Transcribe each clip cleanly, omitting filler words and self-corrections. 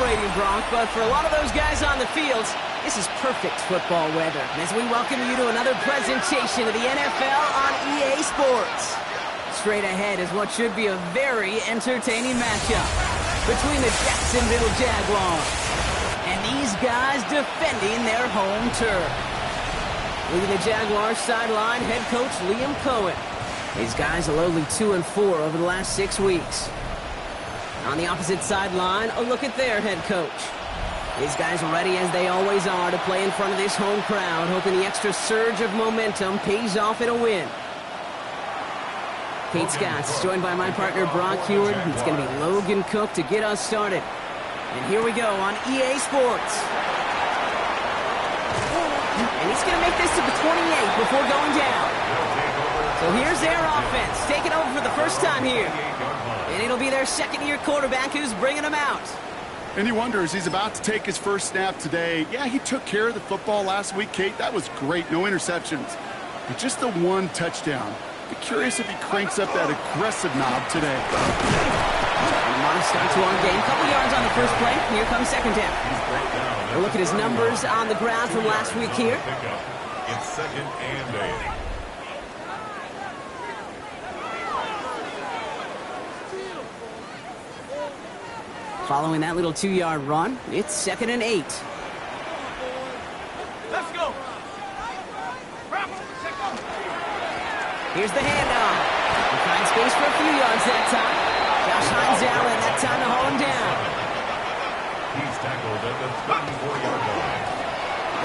fluctuating, Bronc, but for a lot of those guys on the fields, this is perfect football weather. As we welcome you to another presentation of the NFL on EA Sports. Straight ahead is what should be a very entertaining matchup between the Jacksonville Jaguars and these guys defending their home turf. Leading the Jaguars sideline, head coach Liam Cohen. These guys are lowly 2-4 over the last 6 weeks. On the opposite sideline, a look at their head coach. These guys are ready as they always are to play in front of this home crowd, hoping the extra surge of momentum pays off in a win. Pete Scott's joined by my partner Brock Heward. It's going to be Logan Cook to get us started. And here we go on EA Sports. And he's going to make this to the 28 before going down. So here's their offense, taking over for the first time here. And it'll be their second-year quarterback who's bringing them out. And he wonders, he's about to take his first snap today. Yeah, he took care of the football last week, Kate. That was great. No interceptions. But just the one touchdown. Be curious if he cranks up that aggressive knob today. Start to our game. Couple yards on the first play. Here comes second down. We'll look at his numbers on the ground from last week here. It's second and 8. Following that little 2-yard run, it's second and 8. Let's go. Here's the handoff. He finds space for a few yards that time. Josh Hines Allen, that time to haul him down. He's tackled at the 24-yard line.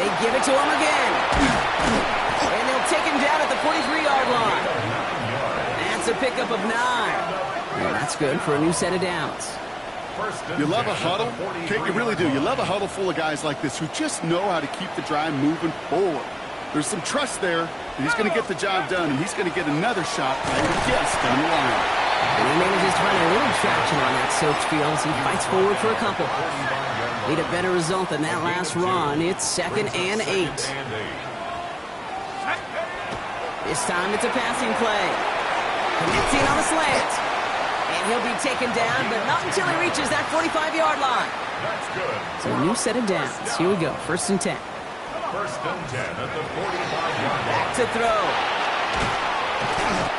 They give it to him again. And they'll take him down at the 43-yard line. That's a pickup of 9. Well, that's good for a new set of downs. You love a huddle? Kate, you really do. You love a huddle full of guys like this who just know how to keep the drive moving forward. There's some trust there that he's going to get the job done, and he's going to get another shot, I would guess, down the line. And he manages to find a little traction on that search field as he fights forward for a couple. Need a better result than that last run. It's second and 8. This time it's a passing play. Connecting on the slant. And he'll be taken down, but not until he reaches that 45-yard line. That's good. So a new set of downs. Here we go. First and 10. First and 10 at the 45-yard line. Back to throw.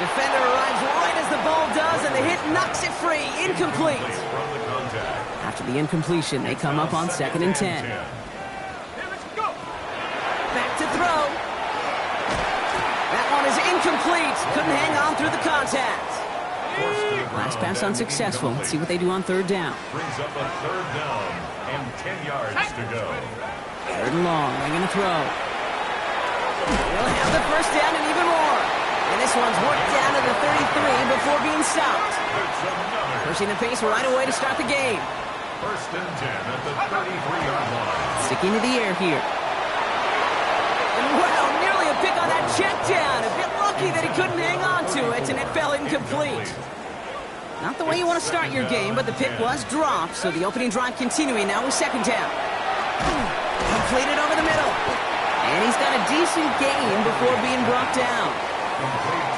Defender arrives right as the ball does, and the hit knocks it free. Incomplete. From the contact. After the incompletion, they come up on second and 10. Back to throw. That one is incomplete. Couldn't hang on through the contact. Last pass unsuccessful. Let's see what they do on third down. Brings up a third down and 10 yards to go. Third and long. They're going to throw. They'll have the first down and even more. And this one's worked down to the 33 before being stopped. Pushing the pace right away to start the game. First and 10 at the 33-yard line. Sticking to the air here. And wow, nearly a pick on that check down. A bit lucky that he couldn't hang on to it, and it fell incomplete. Not the way you want to start your game, but the pick was dropped, so the opening drive continuing now with second down. Completed over the middle. And he's got a decent gain before being brought down.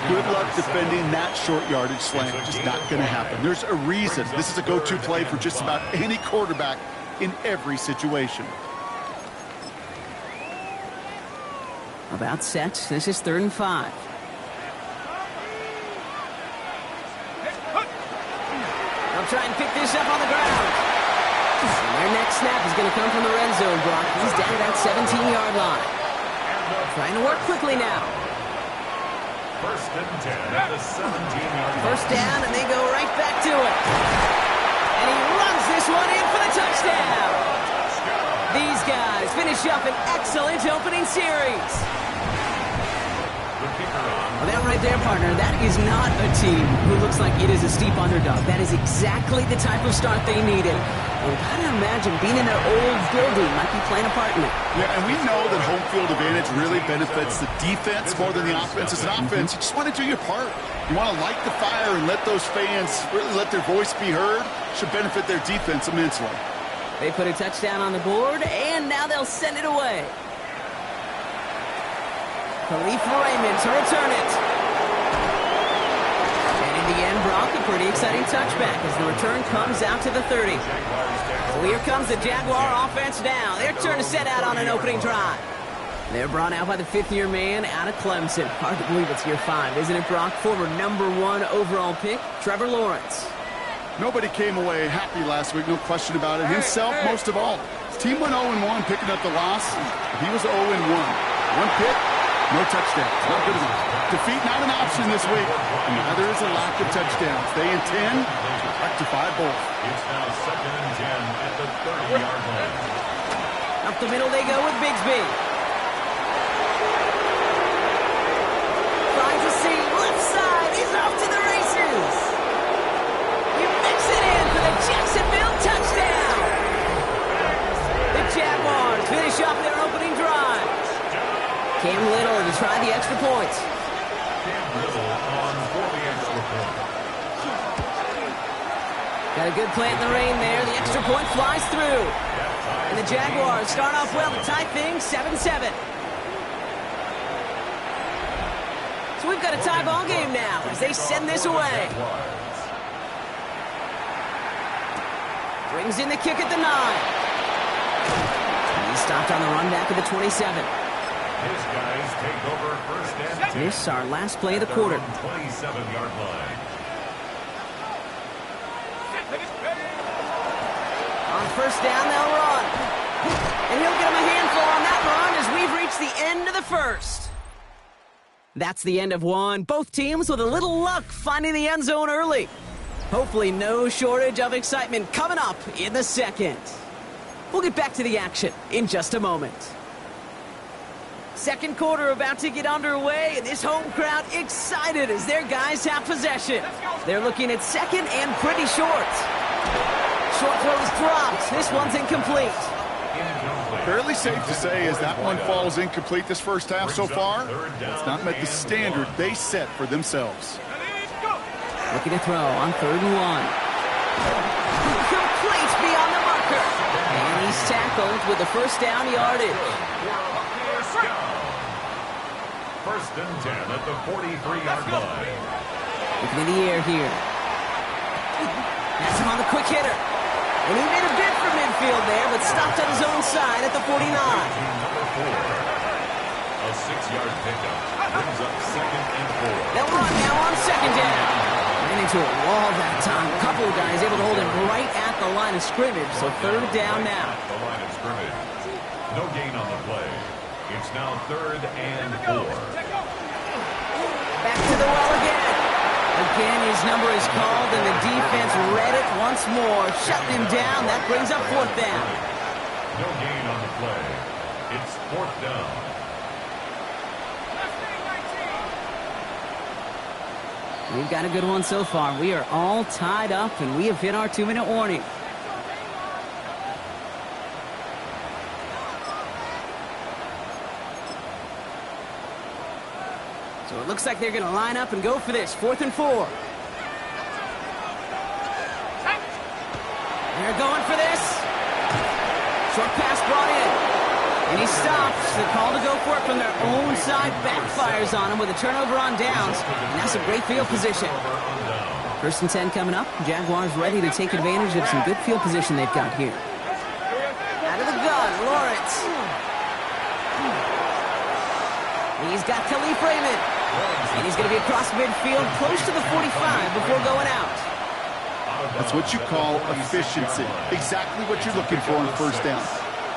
Good luck defending that short yardage slant. Just not going to happen. There's a reason. This is a go-to play for just about any quarterback in every situation. About set. This is third and 5. They'll try and pick this up on the ground. And their next snap is going to come from the red zone block. He's down at that 17-yard line. Trying to work quickly now. First and 10 at the 17-yard line. First down, and they go right back to it. And he runs this one in for the touchdown. These guys finish up an excellent opening series. Well, that right there, partner, that is not a team who looks like it is a steep underdog. That is exactly the type of start they needed. And gotta imagine being in their old building might be playing a part in it. Yeah, and we know that home field advantage really benefits the defense more than the offense. As an offense, you just want to do your part. You want to light the fire and let those fans really let their voice be heard. Should benefit their defense immensely. They put a touchdown on the board, and now they'll send it away. Khalif Raymond to return it. And he the end, Brock, a pretty exciting touchback as the return comes out to the 30. So here comes the Jaguar offense now. Their turn to set out on an opening drive. They're brought out by the fifth-year man out of Clemson. Hard to believe it's year 5, isn't it, Brock? Former #1 overall pick, Trevor Lawrence. Nobody came away happy last week, no question about it. Himself, most of all. His team went 0-1, picking up the loss. He was 0-1. One pick, no touchdowns. Not good enough. Defeat not an option this week. And neither is a lack of touchdowns. They intend to rectify both. It's now 2nd and 10 at the 30-yard line. Up the middle they go with Bigsby. Finds a seam, left side, he's off to the races. He mix it in for the Jacksonville touchdown. The Jaguars finish off their opening drive. Cam Little to try the extra point. Cam Little on for the extra point. Got a good plant in the rain there. The extra point flies through. And the Jaguars start off well to tie things 7-7. So we've got a tie ball game now as they send this away. Brings in the kick at the 9. He's stopped on the run back at the 27. His guys take over 1st and 10. This is our last play of the quarter. 27-yard line. On 1st down, they'll run. And he'll get him a handful on that run as we've reached the end of the 1st. That's the end of one. Both teams with a little luck finding the end zone early. Hopefully no shortage of excitement coming up in the 2nd. We'll get back to the action in just a moment. 2nd quarter about to get underway, and this home crowd excited as their guys have possession. They're looking at 2nd and pretty short. Short throw is dropped. This one's incomplete. Fairly safe to say as that one falls incomplete this first half so far. It's not met the standard they set for themselves. Looking to throw on 3rd and 1. Complete beyond the marker. And he's tackled with the 1st down yardage. 1st and 10 at the 43-yard line. Looking in the air here. That's him on the quick hitter. And he made a bid for midfield there, but stopped on his own side at the 49. Number 4. A 6-yard pickup brings up 2nd and 4. They'll run now on 2nd down. Ran into a wall that time. A couple of guys able to hold him right at the line of scrimmage, so 3rd down now. The line of scrimmage. No gain on the play. It's now 3rd and 4. Back to the well again. Again, his number is called, and the defense read it once more, shutting him down. That brings up 4th down. No gain on the play. It's 4th down. We've got a good one so far. We are all tied up, and we have hit our 2-minute warning. So it looks like they're going to line up and go for this. 4th and 4. They're going for this. Short pass brought in. And he stops. The call to go for it from their own side backfires on him with a turnover on downs. And that's a great field position. 1st and 10 coming up. Jaguars ready to take advantage of some good field position they've got here. Out of the gun, Lawrence. He's got Khalif Raymond. And he's going to be across midfield, close to the 45 before going out. That's what you call efficiency. Exactly what you're looking for on 1st down.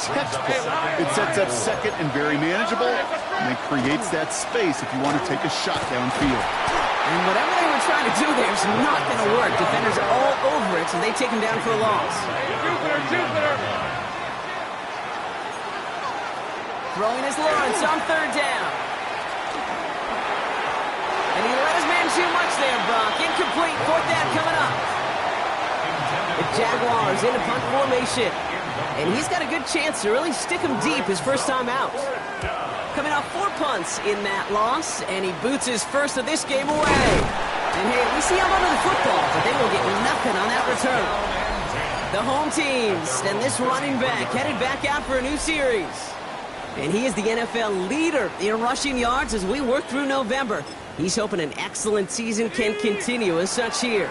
Textbook. It sets up 2nd and very manageable, and it creates that space if you want to take a shot downfield. And whatever they were trying to do there is not going to work. Defenders are all over it, so they take him down for a loss. Throwing is Lawrence on 3rd down. And he let his man shoot much there, Brock. Incomplete. 4th down coming up. The Jaguars into punt formation. And he's got a good chance to really stick him deep his first time out. Coming off 4 punts in that loss, and he boots his first of this game away. And hey, we see him under the football, but they will get nothing on that return. The home teams and this running back headed back out for a new series. And he is the NFL leader in rushing yards as we work through November. He's hoping an excellent season can continue as such here.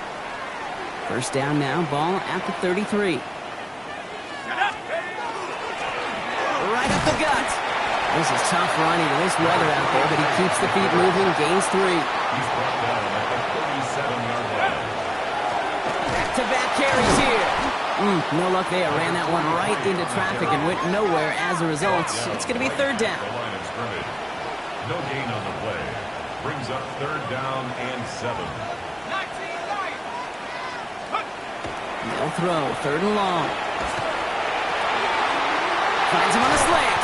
First down now, ball at the 33. Right up the gut. This is tough running in this weather out there, but he keeps the feet moving, gains 3. He's brought down at the 37-yard line. Back-to-back carries here. No luck there. Ran that one right into traffic and went nowhere as a result. It's going to be third down. The line of scrimmage. No gain on the play. Brings up third down and 7. They'll throw. Third and long. Finds him on the slant.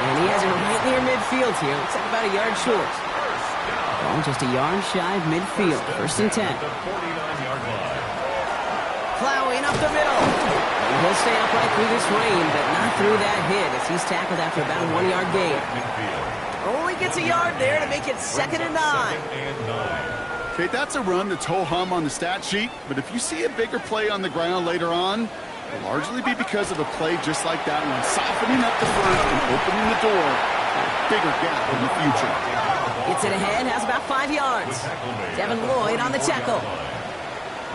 And he has it right near midfield here. Looks like about a yard short. Ball just a yard shy of midfield. First and 10. The 49-yard line. Plowing up the middle. And he'll stay upright through this rain, but not through that hit as he's tackled after about a 1-yard gain. Only gets a yard there to make it 2nd and 9. Okay, that's a run that's ho-hum on the stat sheet, but if you see a bigger play on the ground later on, it'll largely be because of a play just like that one, softening up the front and opening the door for a bigger gap in the future. Gets it ahead, has about 5 yards. Devin Lloyd on the tackle.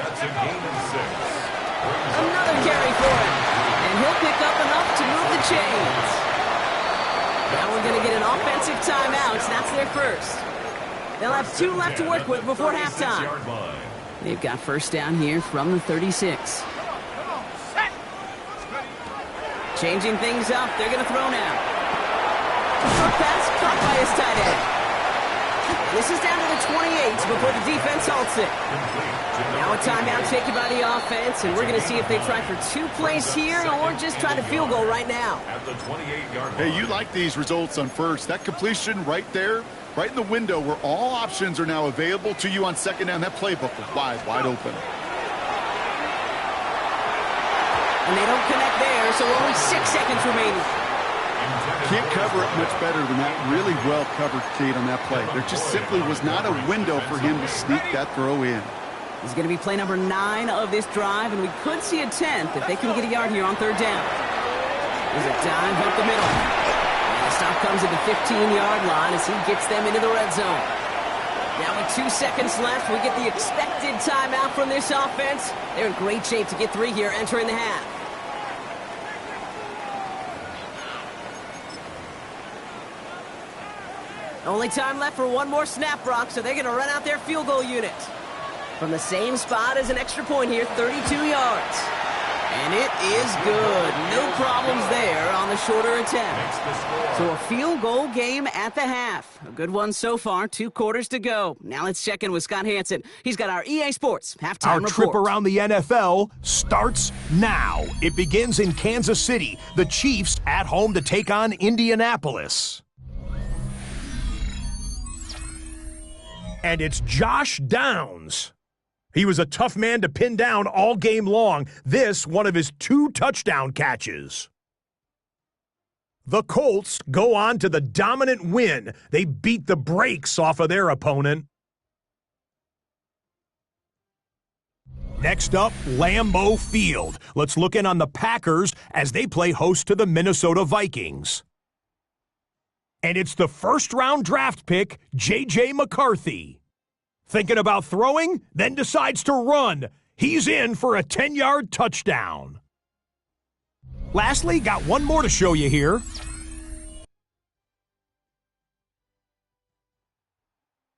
That's a gain of 6. Another carry for him, and he'll pick up enough to move the chains. Now we're going to get an offensive timeout. That's their first. They'll have 2 left to work with before halftime. They've got first down here from the 36. Changing things up. They're going to throw now. Short pass caught by his tight end. This is down to the 28 before the defense halts it. Now a timeout taken by the offense, and we're going to see if they try for 2 plays here or just try to field goal right now. At the 28-yard line. Hey, you like these results on first. That completion right there, right in the window where all options are now available to you on second down. That playbook was wide open. And they don't connect there, so only 6 seconds remaining. Can't cover it much better than that. Really well covered, Kate, on that play. There just simply was not a window for him to sneak that throw in. This is going to be play number 9 of this drive, and we could see a 10th if they can get a yard here on third down. There's a dive up the middle. And the stop comes at the 15-yard line as he gets them into the red zone. Now with 2 seconds left, we get the expected timeout from this offense. They're in great shape to get 3 here entering the half. Only time left for 1 more snap, Brock, so they're going to run out their field goal unit. From the same spot as an extra point here, 32 yards. And it is good. No problems there on the shorter attempt. So a field goal game at the half. A good one so far, 2 quarters to go. Now let's check in with Scott Hansen. He's got our EA Sports halftime report. Our trip around the NFL starts now. It begins in Kansas City. The Chiefs at home to take on Indianapolis. And it's Josh Downs. He was a tough man to pin down all game long. This, one of his 2 touchdown catches. The Colts go on to the dominant win. They beat the brakes off of their opponent. Next up, Lambeau Field. Let's look in on the Packers as they play host to the Minnesota Vikings. And it's the first-round draft pick, J.J. McCarthy. Thinking about throwing, then decides to run. He's in for a 10-yard touchdown. Lastly, got one more to show you here.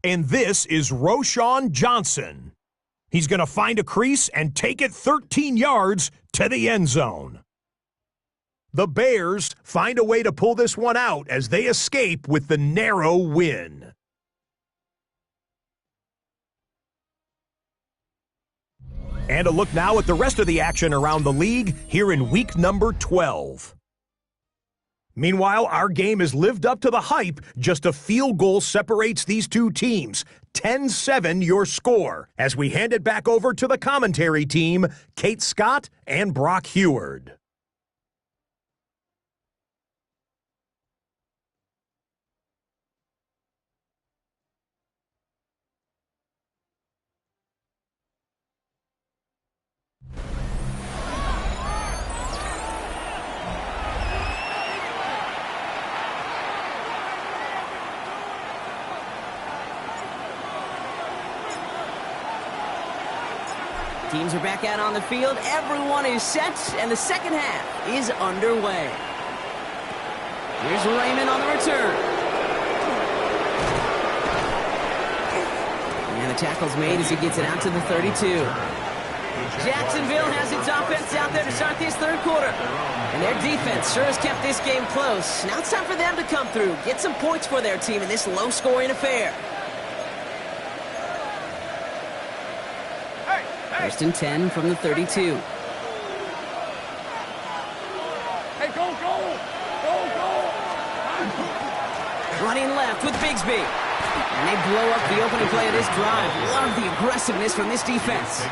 And this is Roschon Johnson. He's going to find a crease and take it 13 yards to the end zone. The Bears find a way to pull this one out as they escape with the narrow win. And a look now at the rest of the action around the league here in week number 12. Meanwhile, our game has lived up to the hype. Just a field goal separates these 2 teams. 10-7 your score. As we hand it back over to the commentary team, Kate Scott and Brock Heward. Teams are back out on the field. Everyone is set, and the second half is underway. Here's Raymond on the return. And the tackle's made as he gets it out to the 32. Jacksonville has its offense out there to start this third quarter. And their defense sure has kept this game close. Now it's time for them to come through, get some points for their team in this low-scoring affair. First and 10 from the 32. Hey, go! Running left with Bigsby. And they blow up the opening play of this drive. Love the aggressiveness from this defense.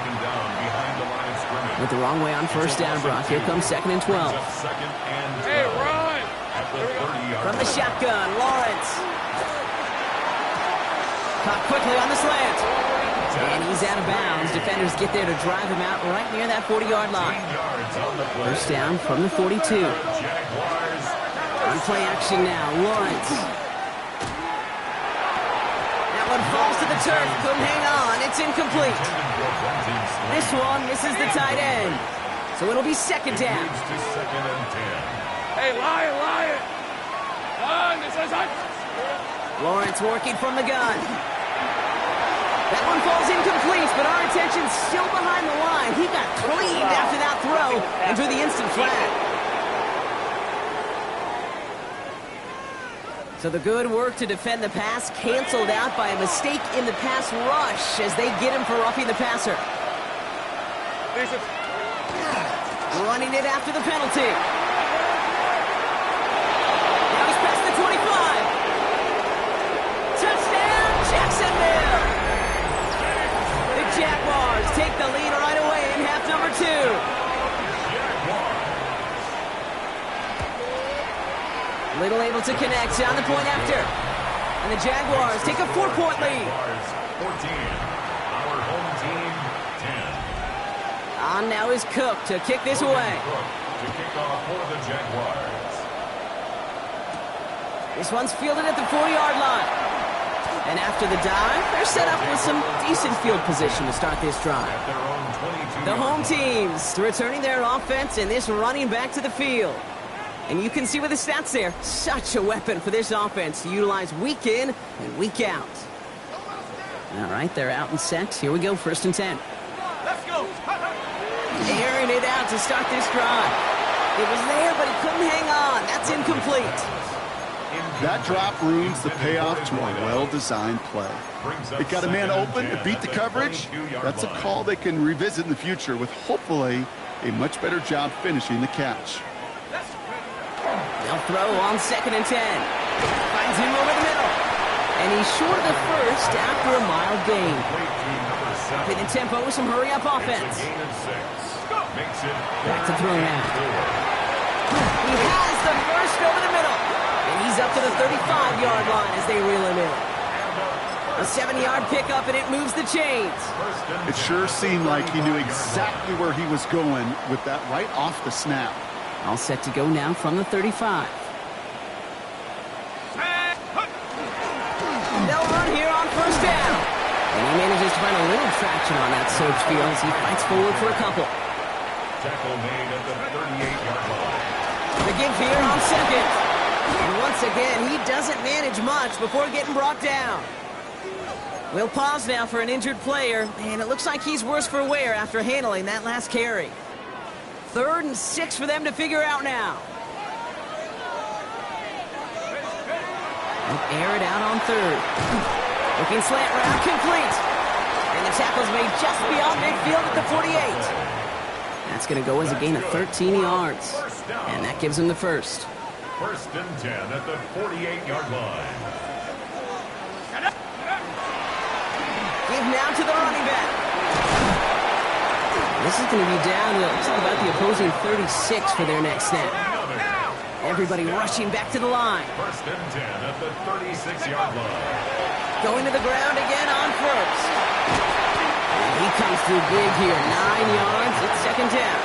With the wrong way on first down, Brock. Here comes 2nd and 12. Hey, run! From the shotgun, Lawrence. Caught quickly on the slant. And he's out of bounds. Defenders get there to drive him out right near that 40-yard line. First down from the 42. Play action now, Lawrence. That one falls to the turf. Couldn't hang on. It's incomplete. This one misses the tight end. So it'll be second down. Hey, Lion! Lawrence working from the gun. That one falls incomplete, but our attention's still behind the line. He got cleaned after that throw and drew the instant flag. So the good work to defend the pass canceled out by a mistake in the pass rush as they get him for roughing the passer. Running it after the penalty. Now he's past the 25. Touchdown, Jacksonville! The Jaguars take the lead right away in half number 2. Little able to connect on the point after. And the Jaguars take a 4-point lead. 14. Our home team, 10. On now is Cook to kick this away. To kick off for the Jaguars. This one's fielded at the 40-yard line. And after the dive, they're set up with some decent field position to start this drive. The home teams returning their offense and this running back to the field. And you can see with the stats there, such a weapon for this offense to utilize week in and week out. All right, they're out and set. Here we go, 1st and 10. Let's go! Airing it out to start this drive. It was there, but he couldn't hang on. That's incomplete. That drop ruins the payoff to a well-designed play. It got a man open to beat the coverage. That's a call they can revisit in the future with hopefully a much better job finishing the catch. They'll throw on 2nd and 10. Finds him over the middle. And he's short of the first after a mild gain. Upping the tempo with some hurry-up offense. Back to throw now. He has the first over the middle. And he's up to the 35-yard line as they reel him in. A 7-yard pickup, and it moves the chains. It sure seemed like he knew exactly where he was going with that right off the snap. All set to go now from the 35. They'll run here on first down. And he manages to find a little traction on that surge field as he fights forward for a couple. Tackle made at the 38-yard line. The give here on 2nd. And once again, he doesn't manage much before getting brought down. We'll pause now for an injured player, and it looks like he's worse for wear after handling that last carry. 3rd and 6 for them to figure out now. They'll air it out on 3rd. Looking slant route, complete. And the tackle's made just beyond midfield at the 48. That's going to go as a gain of 13 yards. And that gives him the first. 1st and 10 at the 48-yard line. Give now to the running back. This is going to be down to about the opposing 36 for their next snap. Everybody rushing back to the line. 1st and 10 at the 36-yard line. Going to the ground again on first. And he comes through big here. 9 yards. It's 2nd down.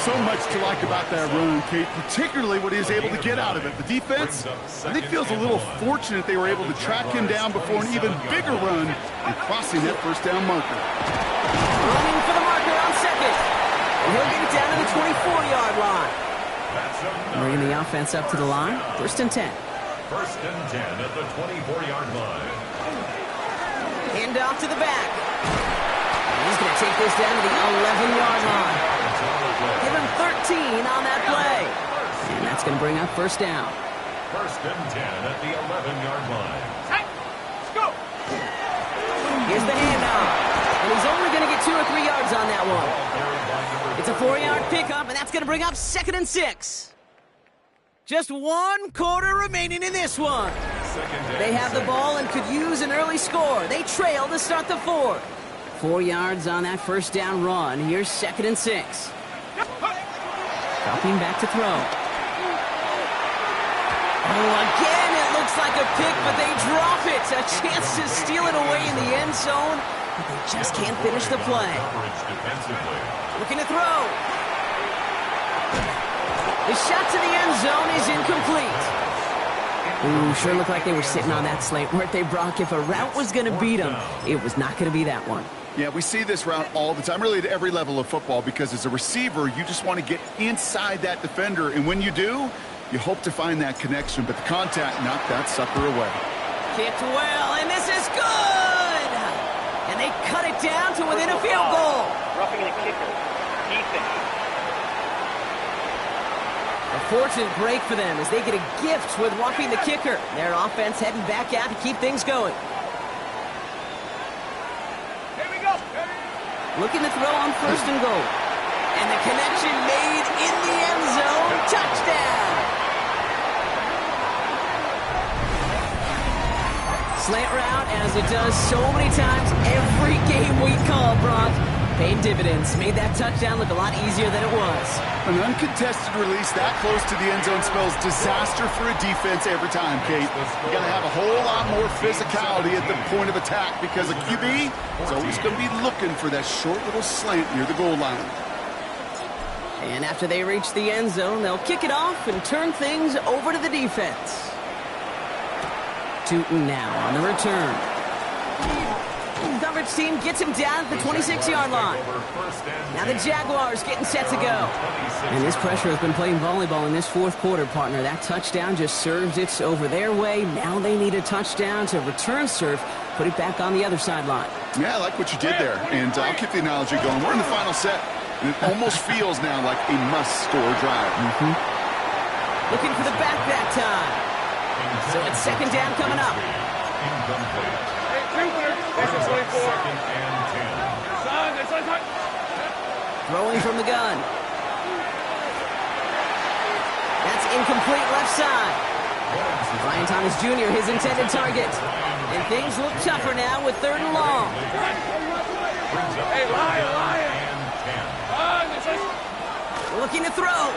So much to like about that run, Kate, particularly what he was able to get out of it. The defense, I think, feels a little fortunate they were able to track him down before an even bigger run and crossing that first down marker. Running for the he'll get it down to the 24-yard line. That's enough. Bringing the offense up to the line. 1st and 10. 1st and 10 at the 24-yard line. Hand off to the back. And he's going to take this down to the 11-yard line. Give him 13 on that play. And that's going to bring up 1st down. 1st and 10 at the 11-yard line. Let's go. Here's the handoff. And he's only going to get 2 or 3 yards on that one. It's a 4-yard pickup, and that's going to bring up 2nd and 6. Just 1 quarter remaining in this one. They have the ball and could use an early score. They trail to start the 4th. 4 yards on that 1st down run. Here's 2nd and 6. Dropping back to throw. Oh, again, it looks like a pick, but they drop it. A chance to steal it away in the end zone, but they just can't finish the play. Looking to throw. The shot to the end zone is incomplete. Ooh, sure looked like they were sitting on that slate, weren't they, Brock? If a route was going to beat them, it was not going to be that one. Yeah, we see this route all the time, really at every level of football, because as a receiver, you just want to get inside that defender, and when you do, you hope to find that connection, but the contact knocked that sucker away. Kicked well, and this is good! And they cut it down to within a field goal. Roughing the kicker. Defense. A fortunate break for them as they get a gift with roughing the kicker. Their offense heading back out to keep things going. Here we go. Looking to throw on 1st and goal. And the connection made in the end zone. Touchdown! Slant route, as it does so many times every game we call, Brock. Paid dividends. Made that touchdown look a lot easier than it was. An uncontested release that close to the end zone spells disaster for a defense every time, Kate. You got to have a whole lot more physicality at the point of attack because a QB is always going to be looking for that short little slant near the goal line. And after they reach the end zone, they'll kick it off and turn things over to the defense. Tootin now on the return. Coverage team gets him down at the 26-yard line. Now the Jaguars getting set to go. And this pressure has been playing volleyball in this 4th quarter, partner. That touchdown just serves it over their way. Now they need a touchdown to return serve, put it back on the other sideline. Yeah, I like what you did there. And I'll keep the analogy going. We're in the final set, and it almost feels now like a must-score drive. Looking for the back that time. So it's 2nd down coming up. Hey, Jupiter. This is 24. Son, it's on time. Throwing from the gun. That's incomplete left side. Brian Thomas Jr., his intended target. And things look tougher now with 3rd and long. Hey, Lion. Looking to throw.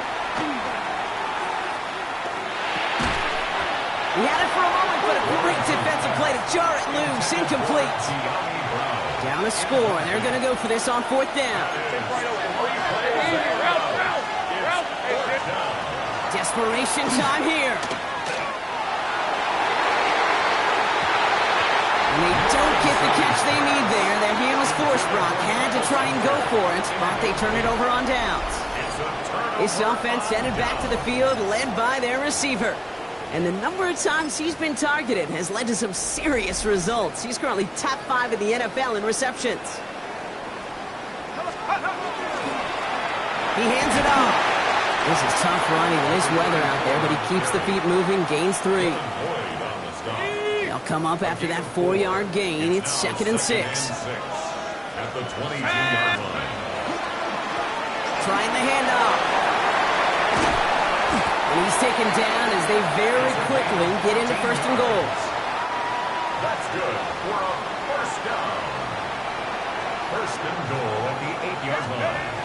He had it for a moment, but a great defensive play to jar it loose. Incomplete. Down a score. They're going to go for this on 4th down. Desperation time here. And they don't get the catch they need there. Their hand was forced, Brock. Had to try and go for it, but they turn it over on downs. This offense headed back to the field, led by their receiver. And the number of times he's been targeted has led to some serious results. He's currently top 5 in the NFL in receptions. He hands it off. This is tough running in this weather out there, but he keeps the feet moving, gains 3. They'll come up after that 4-yard gain. It's 2nd and 6. At the 22-yard line. Trying the handoff. And he's taken down as they very quickly get into 1st and goal. That's good for a 1st down. 1st and goal at the 8-yard line.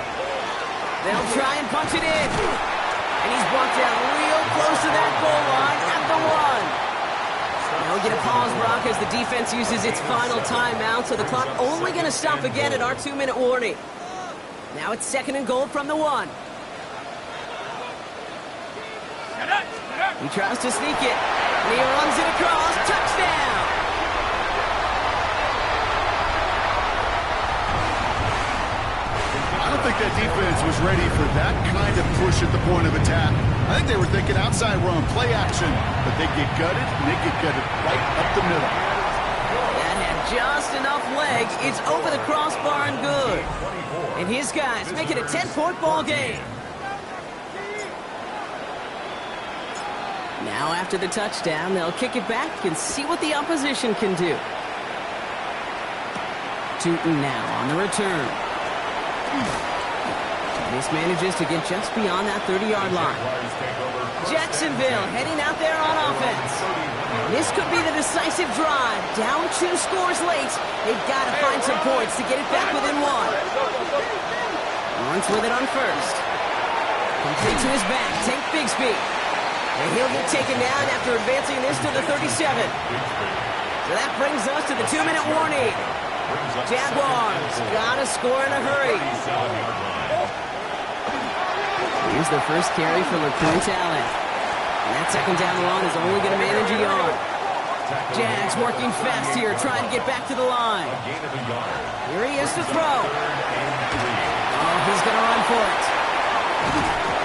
They'll try and punch it in. And he's brought down real close to that goal line at the 1. They'll get a pause, Brock, as the defense uses its final timeout, so the clock only going to stop again at our 2-minute warning. Now it's 2nd and goal from the 1. He tries to sneak it, and he runs it across. Touchdown! Final don't think that defense was ready for that kind of push at the point of attack. I think they were thinking outside run, play action, but they get gutted, and they get gutted right up the middle. That had just enough leg. It's over the crossbar and good. And his guys make it a 10-point ball game. Now after the touchdown, they'll kick it back and see what the opposition can do. Tootin now on the return. Mismanages to get just beyond that 30-yard line. Jacksonville heading out there on offense. This could be the decisive drive. Down 2 scores late. They've got to find some points to get it back within 1. Lawrence with it on first. Complete to his back. Tank Bigsby. And he'll get taken down after advancing this to the 37. So that brings us to the 2-minute warning. Jaguars gotta score in a hurry. Here's the first carry for LeQuint Allen. And that second down run is only going to manage a yard. Jags working fast here, trying to get back to the line. Here he is to throw. Oh, he's going to run for it.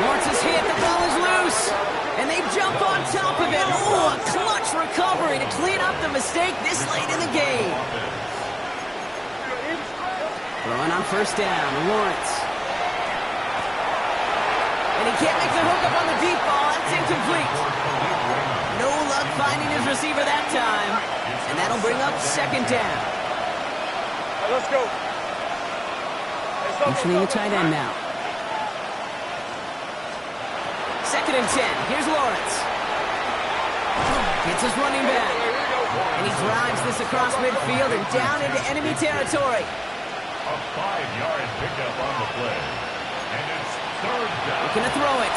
Lawrence is hit, the ball is loose. And they jump on top of it. Oh, a clutch recovery to clean up the mistake this late in the game. Throwing on first down, Lawrence. And he can't make the hook up on the deep ball. That's incomplete. No luck finding his receiver that time. And that'll bring up second down. Let's go. Motioning the tight end now. Second and 10. Here's Lawrence. Gets his running back. And he drives this across midfield and down into enemy territory. A 5-yard pickup on the play. And it's third down. Looking to throw it.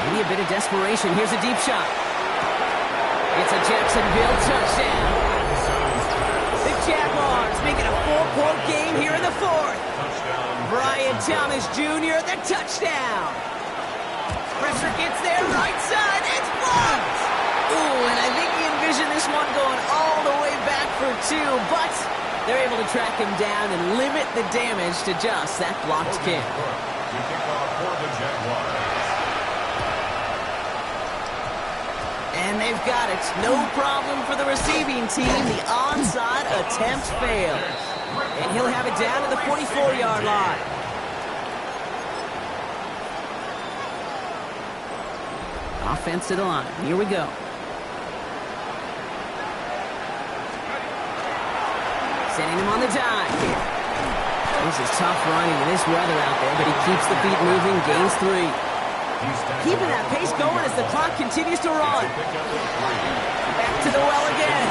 Maybe a bit of desperation. Here's a deep shot. It's a Jacksonville touchdown. The Jaguars make it a 4-point game here in the 4th. Brian Thomas Jr., the touchdown. Pressure gets there, right side, it's blocked! Ooh, and I think he envisioned this one going all the way back for 2, but they're able to track him down and limit the damage to just that blocked kick. And they've got it. No problem for the receiving team. The onside attempt failed. And he'll have it down to the 44-yard line. Offense to the line. Here we go. Sending him on the dive. This is tough running in this weather out there, but he keeps the feet moving, gains 3. Keeping that pace going as the clock continues to run. Back to the well again.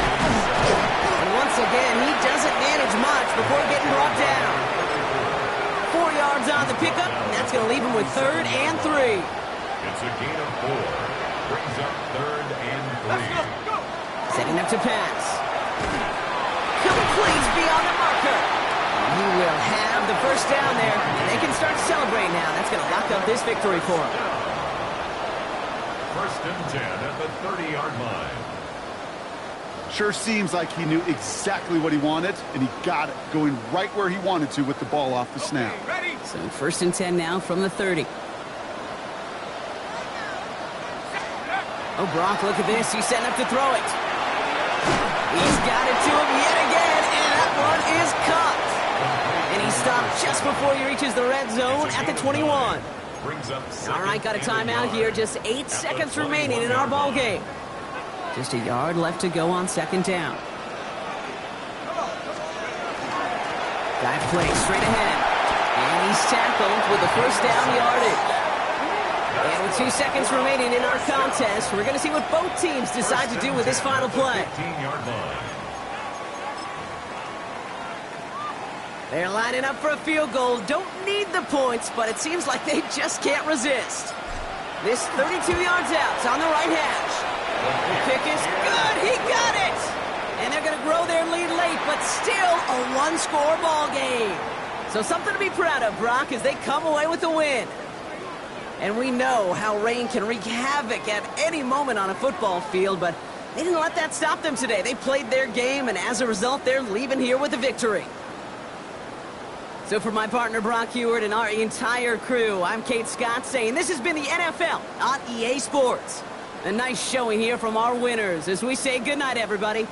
And once again, he doesn't manage much before getting brought down. 4 yards on the pickup, and that's going to leave him with 3rd and 3. It's a gain of 4. Brings up 3rd and 3. Setting up to pass. Complete beyond the marker. He will have the first down there, and they can start to celebrate now. That's going to lock up this victory for him. 1st and 10 at the 30-yard line. Sure seems like he knew exactly what he wanted, and he got it, going right where he wanted to with the ball off the snap. So 1st and 10 now from the 30. Oh, Brock, look at this. He's setting up to throw it. He's got it to him yet again, and that one is caught. And he stopped just before he reaches the red zone at the 21. All right, got a timeout here. Just 8 seconds remaining in our ball game. Just a yard left to go on 2nd down. Dive play straight ahead. And he's tackled with the first down yardage. And with 2 seconds remaining in our contest, we're going to see what both teams decide to do with this final play. They're lining up for a field goal. Don't need the points, but it seems like they just can't resist. This 32 yards out. It's on the right hash. The kick is good. He got it. And they're going to grow their lead late, but still a 1-score ball game. So something to be proud of, Brock, as they come away with the win. And we know how rain can wreak havoc at any moment on a football field, but they didn't let that stop them today. They played their game, and as a result, they're leaving here with a victory. So for my partner Brock Heward and our entire crew, I'm Kate Scott saying this has been the NFL on EA Sports. A nice showing here from our winners as we say goodnight, everybody.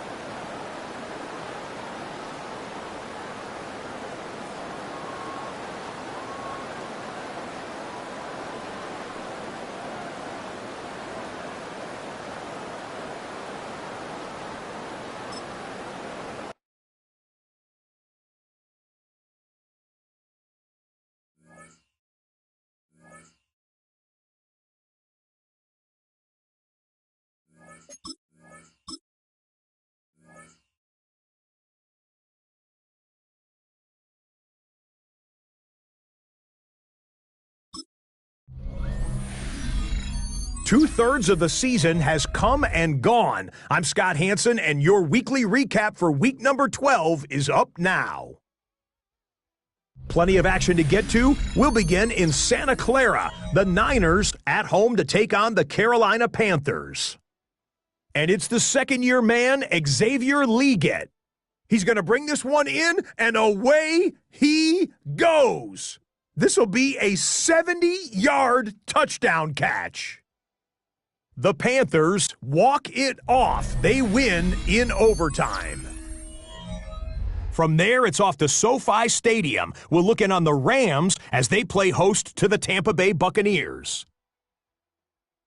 Two-thirds of the season has come and gone. I'm Scott Hansen, and your weekly recap for week number 12 is up now. Plenty of action to get to. We'll begin in Santa Clara. The Niners at home to take on the Carolina Panthers. And it's the second-year man, Xavier Leggett. He's going to bring this one in, and away he goes. This will be a 70-yard touchdown catch. The Panthers walk it off. They win in overtime. From there, it's off to SoFi Stadium. We'll look in on the Rams as they play host to the Tampa Bay Buccaneers.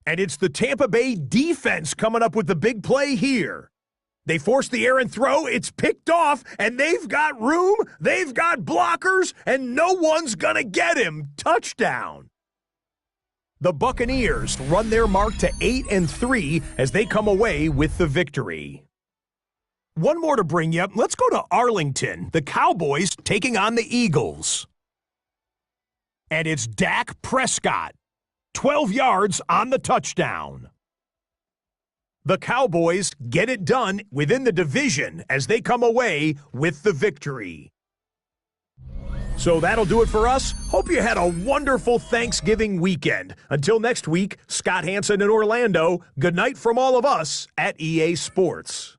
And it's the Tampa Bay defense coming up with the big play here. They force the errant throw, it's picked off, and they've got room, they've got blockers, and no one's gonna get him. Touchdown. The Buccaneers run their mark to 8-3 as they come away with the victory. One more to bring you. Let's go to Arlington. The Cowboys taking on the Eagles. And it's Dak Prescott. 12 yards on the touchdown. The Cowboys get it done within the division as they come away with the victory. So that'll do it for us. Hope you had a wonderful Thanksgiving weekend. Until next week, Scott Hansen in Orlando, good night from all of us at EA Sports.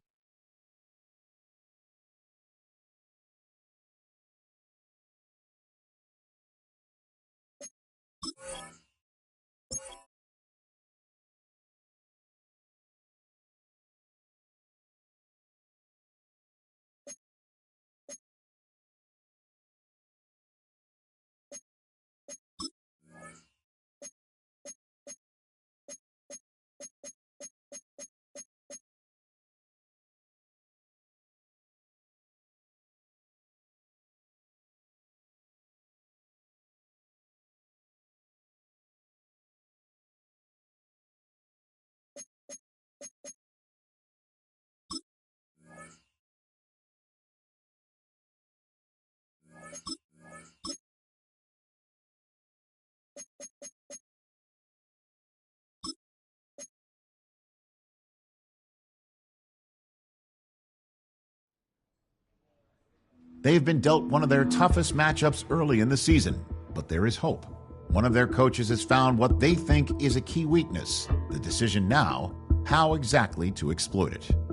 They've been dealt one of their toughest matchups early in the season, but there is hope. One of their coaches has found what they think is a key weakness. The decision now, how exactly to exploit it.